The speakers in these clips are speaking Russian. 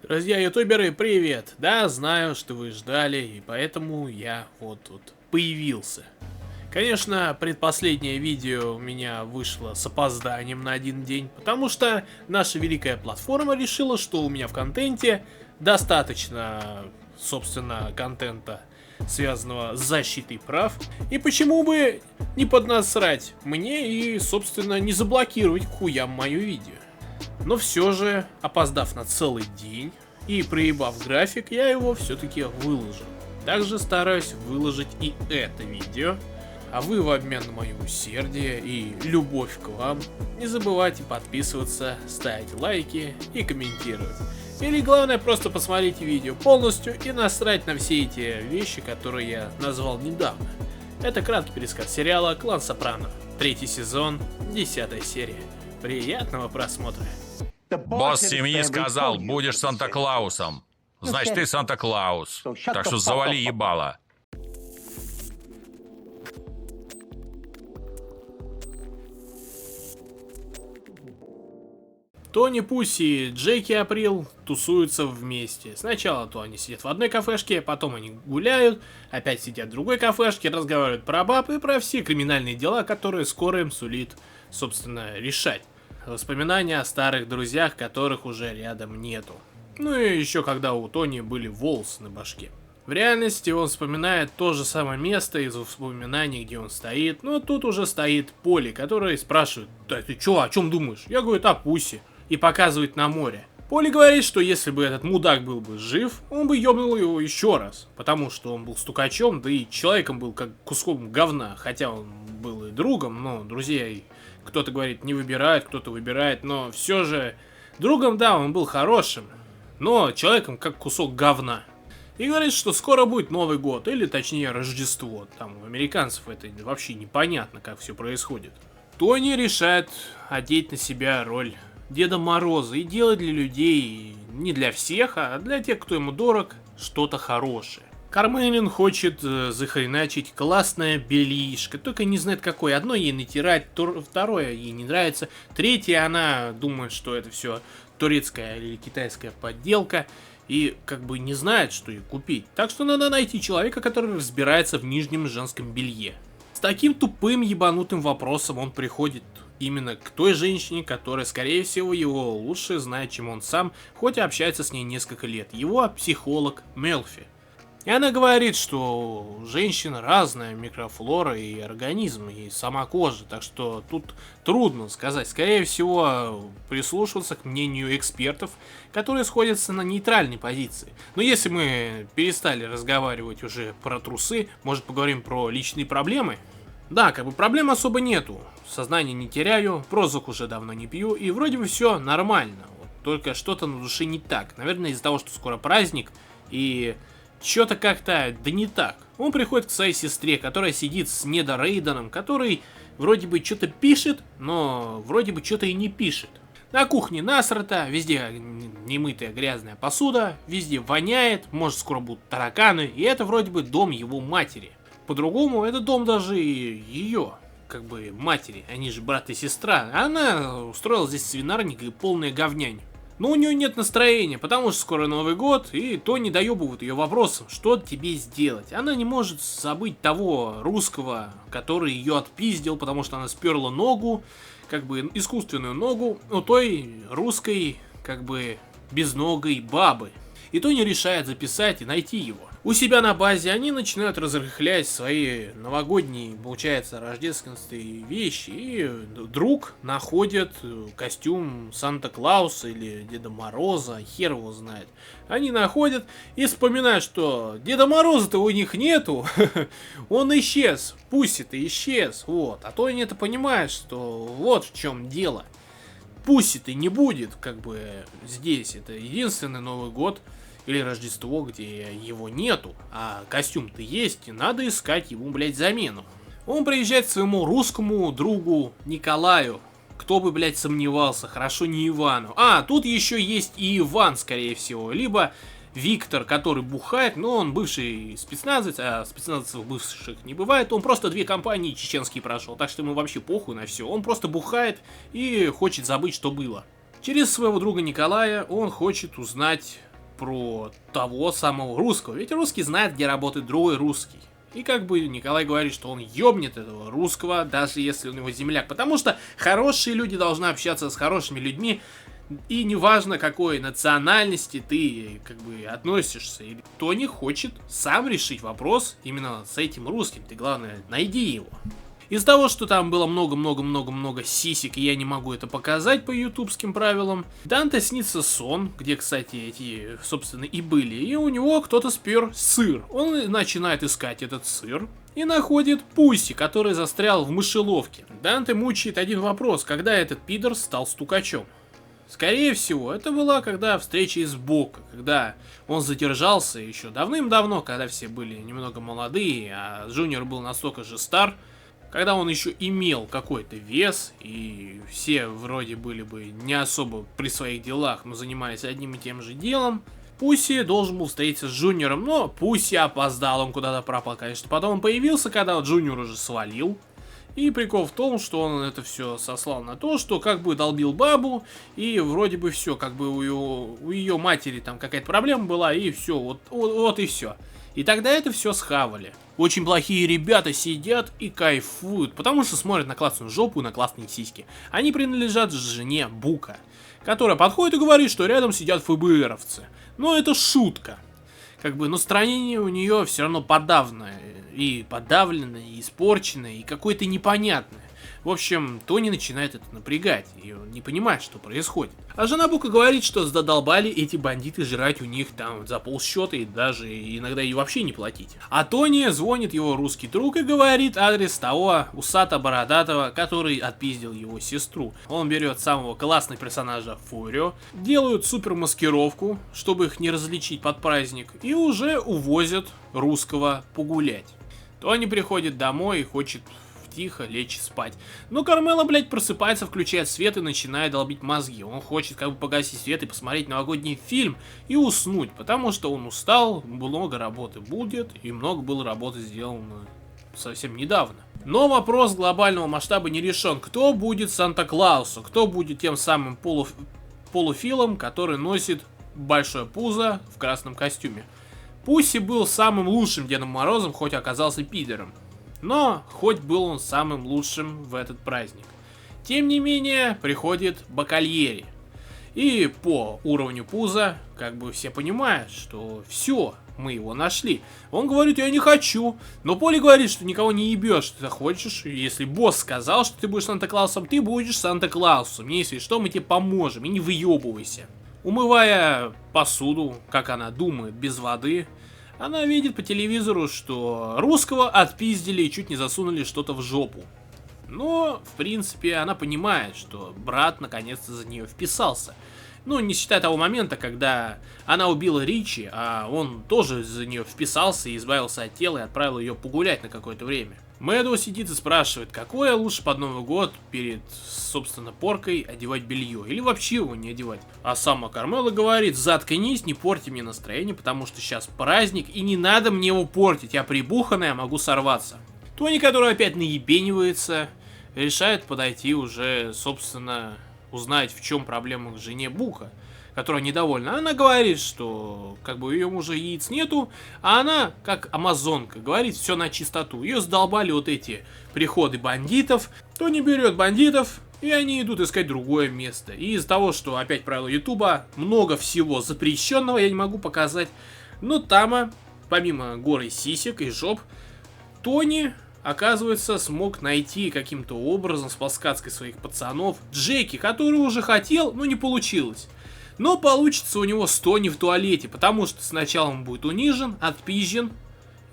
Друзья ютуберы, привет! Да, знаю, что вы ждали, и поэтому я вот тут появился. Конечно, предпоследнее видео у меня вышло с опозданием на один день, потому что наша великая платформа решила, что у меня в контенте достаточно, собственно, контента, связанного с защитой прав, и почему бы не поднасрать мне и, собственно, не заблокировать к хуям мое видео. Но все же, опоздав на целый день и проебав график, я его все-таки выложил. Также стараюсь выложить и это видео. А вы в обмен на мое усердие и любовь к вам не забывайте подписываться, ставить лайки и комментировать. Или главное, просто посмотрите видео полностью и насрать на все эти вещи, которые я назвал недавно. Это краткий пересказ сериала «Клан Сопрано». 3-й сезон, 10-я серия. Приятного просмотра. Босс семьи сказал, будешь Санта-Клаусом. Значит, ты Санта-Клаус. Так что завали ебало. Тони Пусси и Джеки Април тусуются вместе. Сначала то они сидят в одной кафешке, потом они гуляют, опять сидят в другой кафешке, разговаривают про баб и про все криминальные дела, которые скоро им сулит, собственно, решать. Воспоминания о старых друзьях, которых уже рядом нету. Ну и еще когда у Тони были волосы на башке. В реальности он вспоминает то же самое место из воспоминаний, где он стоит. Но тут уже стоит Поли, который спрашивает: «Да ты чё, о чем думаешь?» Я говорю: «О Пусе». И показывает на море. Поли говорит, что если бы этот мудак был бы жив, он бы ёбнул его еще раз. Потому что он был стукачом, да и человеком был как куском говна. Хотя он был и другом, но друзья, кто-то говорит, не выбирает, кто-то выбирает. Но все же другом, да, он был хорошим. Но человеком как кусок говна. И говорит, что скоро будет Новый год, или точнее Рождество. Там у американцев это вообще непонятно, как все происходит. Тони решает одеть на себя роль Деда Мороза и делать для людей, не для всех, а для тех, кто ему дорог, что-то хорошее. Кармелин хочет захреначить классное белишко, только не знает какое. Одно ей натирать, второе ей не нравится, третье она думает, что это все турецкая или китайская подделка. И как бы не знает, что ей купить. Так что надо найти человека, который разбирается в нижнем женском белье. С таким тупым ебанутым вопросом он приходит именно к той женщине, которая, скорее всего, его лучше знает, чем он сам, хоть и общается с ней несколько лет. Его психолог Мелфи. И она говорит, что у женщин разная микрофлора и организм, и сама кожа, так что тут трудно сказать. Скорее всего, прислушиваться к мнению экспертов, которые сходятся на нейтральной позиции. Но если мы перестали разговаривать уже про трусы, может поговорим про личные проблемы? Да, как бы проблем особо нету. Сознание не теряю, прозок уже давно не пью, и вроде бы все нормально. Вот, только что-то на душе не так. Наверное, из-за того, что скоро праздник, и что-то как-то, да не так. Он приходит к своей сестре, которая сидит с Недо Рейденом, который вроде бы что-то пишет, но вроде бы что-то и не пишет. На кухне насрата, везде немытая грязная посуда, везде воняет, может скоро будут тараканы, и это вроде бы дом его матери. По-другому, это дом даже ее, как бы матери, они же брат и сестра. Она устроила здесь свинарник и полная говнянь. Но у нее нет настроения, потому что скоро Новый год, и Тони доебывает ее вопросом, что тебе сделать. Она не может забыть того русского, который ее отпиздил, потому что она сперла ногу, как бы искусственную ногу, у той русской, как бы безногой бабы. И Тони решает записать и найти его. У себя на базе они начинают разрыхлять свои новогодние, получается, рождественские вещи. И друг находит костюм Санта-Клауса или Деда Мороза, хер его знает. Они находят и вспоминают, что Деда Мороза-то у них нету. Он исчез, Пусси-то исчез. Вот. А Тони это понимает, что вот в чем дело. Пусси-то не будет, как бы здесь. Это единственный Новый год или Рождество, где его нету, а костюм-то есть, и надо искать ему, блядь, замену. Он приезжает к своему русскому другу Николаю. Кто бы, блядь, сомневался, хорошо не Ивану. А, тут еще есть и Иван, скорее всего, либо Виктор, который бухает, но он бывший спецназовец, а спецназовцев бывших не бывает, он просто 2 компании чеченские прошел, так что ему вообще похуй на все. Он просто бухает и хочет забыть, что было. Через своего друга Николая он хочет узнать про того самого русского. Ведь русский знает, где работает другой русский. И как бы Николай говорит, что он ёбнет этого русского, даже если он его земляк. Потому что хорошие люди должны общаться с хорошими людьми. И неважно, какой национальности ты как бы относишься. И Тони хочет сам решить вопрос именно с этим русским. Ты, главное, найди его. Из-за того, что там было много-много-много-много сисек, и я не могу это показать по ютубским правилам, Данте снится сон, где, кстати, эти, собственно, и были, и у него кто-то спер сыр. Он начинает искать этот сыр и находит Пусси, который застрял в мышеловке. Данте мучает один вопрос: когда этот пидор стал стукачом? Скорее всего, это была когда встреча из бока, когда он задержался еще давным-давно, когда все были немного молодые, а Джуниор был настолько же стар, когда он еще имел какой-то вес, и все вроде были бы не особо при своих делах, но занимались одним и тем же делом. Пусси должен был встретиться с Джуниором, но Пусси опоздал, он куда-то пропал, конечно. Потом он появился, когда Джуниор уже свалил. И прикол в том, что он это все сослал на то, что как бы долбил бабу, и вроде бы все, как бы у ее матери там какая-то проблема была, и все, вот и все. И тогда это все схавали. Очень плохие ребята сидят и кайфуют, потому что смотрят на классную жопу и на классные сиськи. Они принадлежат жене Бука, которая подходит и говорит, что рядом сидят ФБРовцы. Но это шутка. Как бы настроение у нее все равно подавленное, и испорченное, и какое-то непонятное. В общем, Тони начинает это напрягать, и он не понимает, что происходит. А жена Бука говорит, что задолбали эти бандиты жрать у них там за полсчета, и даже иногда и вообще не платить. А Тони звонит его русский друг и говорит адрес того усато-бородатого, который отпиздил его сестру. Он берет самого классного персонажа Фурио, делают супер маскировку, чтобы их не различить под праздник, и уже увозят русского погулять. Тони приходит домой и хочет тихо лечь спать. Но Кармела, блядь, просыпается, включает свет и начинает долбить мозги. Он хочет как бы погасить свет и посмотреть новогодний фильм и уснуть, потому что он устал, много работы будет, и много было работы сделано совсем недавно. Но вопрос глобального масштаба не решен. Кто будет Санта-Клаусом? Кто будет тем самым полуфилом, который носит большое пузо в красном костюме? Пусси был самым лучшим Дедом Морозом, хоть оказался пидором. Но хоть был он самым лучшим в этот праздник. Тем не менее, приходит Бакальери. И по уровню пуза, как бы все понимают, что все, мы его нашли. Он говорит, я не хочу. Но Поли говорит, что никого не ебешь, ты хочешь. Если босс сказал, что ты будешь Санта-Клаусом, ты будешь Санта-Клаусом. Если что, мы тебе поможем, и не выебывайся. Умывая посуду, как она думает, без воды, она видит по телевизору, что русского отпиздили и чуть не засунули что-то в жопу. Но, в принципе, она понимает, что брат наконец-то за нее вписался. Ну, не считая того момента, когда она убила Ричи, а он тоже за нее вписался и избавился от тела и отправил ее погулять на какое-то время. Мэдоу сидит и спрашивает, какое лучше под Новый год перед, собственно, поркой одевать белье, или вообще его не одевать. А сама Кармела говорит, заткнись, не порти мне настроение, потому что сейчас праздник, и не надо мне его портить, я прибуханная, могу сорваться. Тони, который опять наебенивается, решает подойти уже, собственно, узнать, в чем проблема к жене Бука, которая недовольна. Она говорит, что как бы у ее мужа яиц нету, а она, как амазонка, говорит все на чистоту. Ее задолбали вот эти приходы бандитов. Тони берет бандитов, и они идут искать другое место. И из-за того, что опять правило Ютуба, много всего запрещенного я не могу показать. Но там, помимо горы сисек и жоп, Тони, оказывается, смог найти каким-то образом с подсказкой своих пацанов Джеки, который уже хотел, но не получилось. Но получится у него с Тони в туалете, потому что сначала он будет унижен, отпизжен,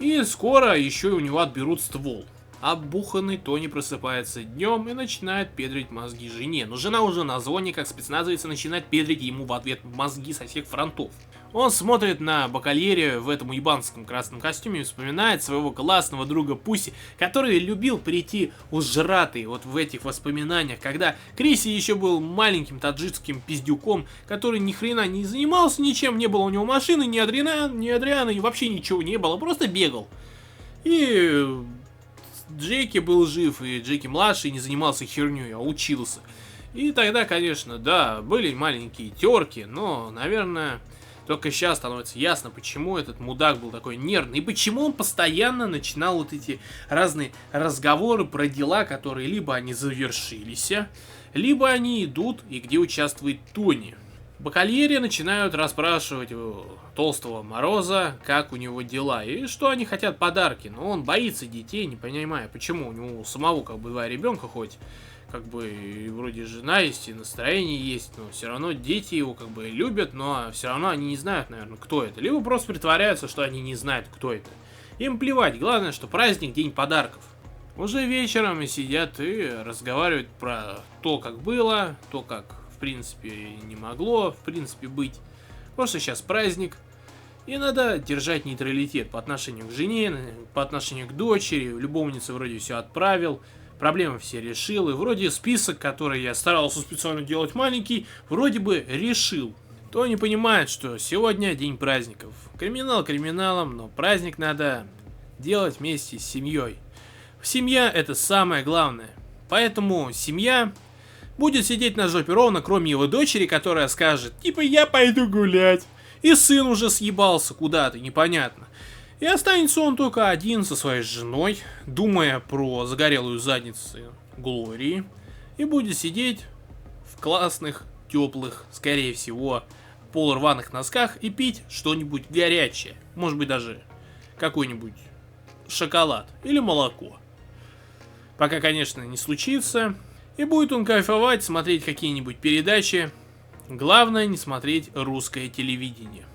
и скоро еще у него отберут ствол. Оббуханный Тони просыпается днем и начинает педрить мозги жене. Но жена уже на зоне, как спецназовец, начинает педрить ему в ответ мозги со всех фронтов. Он смотрит на Бакальери в этом ебанском красном костюме и вспоминает своего классного друга Пусси, который любил прийти ужратый вот в этих воспоминаниях, когда Криси еще был маленьким таджикским пиздюком, который ни хрена не занимался ничем, не было у него машины, ни Адриана, и вообще ничего не было, просто бегал. И Джеки был жив, и Джеки младший не занимался херней, а учился. И тогда, конечно, да, были маленькие терки, но, наверное, Только сейчас становится ясно, почему этот мудак был такой нервный, и почему он постоянно начинал вот эти разные разговоры про дела, которые либо они завершились, либо они идут, и где участвует Тони. В Бакальере начинают расспрашивать Толстого Мороза, как у него дела, и что они хотят подарки, но он боится детей, не понимая, почему у него самого как бы 2 ребенка хоть, как бы и вроде жена есть, и настроение есть, но все равно дети его как бы любят, но все равно они не знают, наверное, кто это. Либо просто притворяются, что они не знают, кто это. Им плевать, главное, что праздник, день подарков. Уже вечером и сидят и разговаривают про то, как было, то, как, в принципе, не могло, в принципе, быть. Потому что сейчас праздник, и надо держать нейтралитет по отношению к жене, по отношению к дочери, любовнице вроде все отправил. Проблемы все решил, и вроде список, который я старался специально делать маленький, вроде бы решил. Кто не понимает, что сегодня день праздников. Криминал криминалом, но праздник надо делать вместе с семьей. Семья — это самое главное. Поэтому семья будет сидеть на жопе ровно, кроме его дочери, которая скажет, типа, я пойду гулять. И сын уже съебался куда-то, непонятно. И останется он только один со своей женой, думая про загорелую задницу Глории, и будет сидеть в классных, теплых, скорее всего, полурваных носках и пить что-нибудь горячее. Может быть, даже какой-нибудь шоколад или молоко. Пока, конечно, не случится. И будет он кайфовать, смотреть какие-нибудь передачи. Главное, не смотреть русское телевидение.